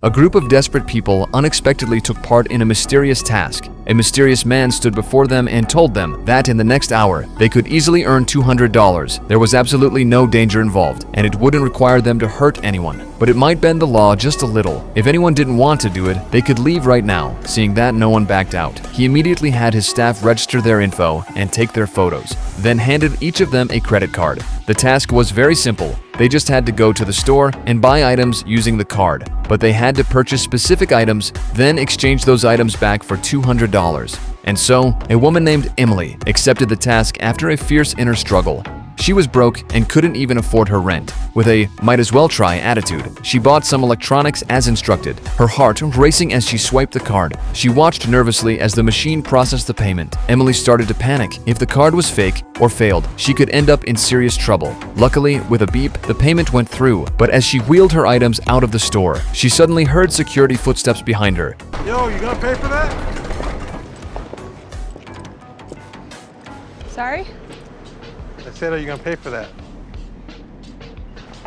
A group of desperate people unexpectedly took part in a mysterious task. A mysterious man stood before them and told them that in the next hour, they could easily earn $200. There was absolutely no danger involved, and it wouldn't require them to hurt anyone. But it might bend the law just a little. If anyone didn't want to do it, they could leave right now. Seeing that, no one backed out. He immediately had his staff register their info and take their photos, then handed each of them a credit card. The task was very simple. They just had to go to the store and buy items using the card, but they had to purchase specific items, then exchange those items back for $200. And so, a woman named Emily accepted the task after a fierce inner struggle. She was broke and couldn't even afford her rent. With a might-as-well-try attitude, she bought some electronics as instructed, her heart racing as she swiped the card. She watched nervously as the machine processed the payment. Emily started to panic. If the card was fake or failed, she could end up in serious trouble. Luckily, with a beep, the payment went through, but as she wheeled her items out of the store, she suddenly heard security footsteps behind her. Yo, you gonna pay for that? Sorry? I said, are you gonna pay for that?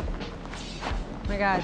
Oh my God.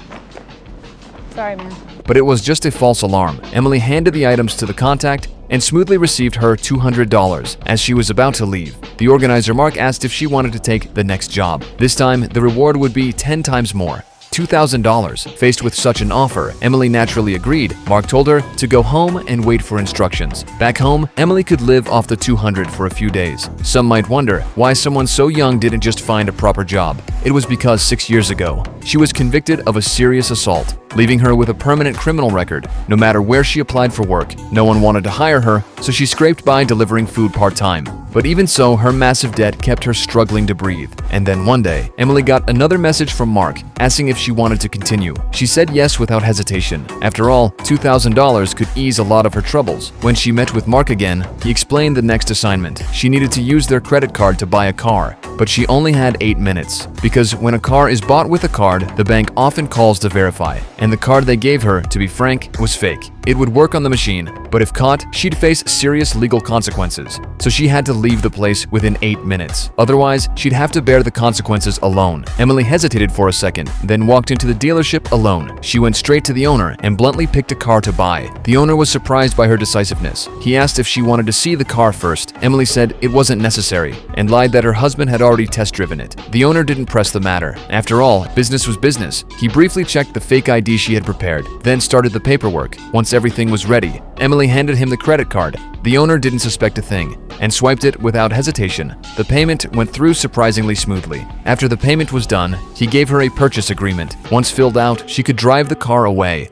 Sorry, man. But it was just a false alarm. Emily handed the items to the contact and smoothly received her $200 as she was about to leave. The organizer, Mark, asked if she wanted to take the next job. This time, the reward would be 10 times more. $2,000. Faced with such an offer, Emily naturally agreed. Mark told her to go home and wait for instructions. Back home, Emily could live off the $200 for a few days. Some might wonder why someone so young didn't just find a proper job. It was because 6 years ago, she was convicted of a serious assault, leaving her with a permanent criminal record. No matter where she applied for work, no one wanted to hire her, so she scraped by delivering food part-time. But even so, her massive debt kept her struggling to breathe. And then one day, Emily got another message from Mark asking if she wanted to continue. She said yes without hesitation. After all, $2,000 could ease a lot of her troubles. When she met with Mark again, he explained the next assignment. She needed to use their credit card to buy a car, but she only had 8 minutes. Because when a car is bought with a card, the bank often calls to verify, and the card they gave her, to be frank, was fake. It would work on the machine, but if caught, she'd face serious legal consequences. So she had to leave the place within 8 minutes. Otherwise, she'd have to bear the consequences alone. Emily hesitated for a second, then walked into the dealership alone. She went straight to the owner and bluntly picked a car to buy. The owner was surprised by her decisiveness. He asked if she wanted to see the car first. Emily said it wasn't necessary and lied that her husband had already test-driven it. The owner didn't press the matter. After all, business was business. He briefly checked the fake ID she had prepared, then started the paperwork. Once everything was ready, Emily handed him the credit card. The owner didn't suspect a thing and swiped it without hesitation. The payment went through surprisingly smoothly. After the payment was done, he gave her a purchase agreement. Once filled out, she could drive the car away.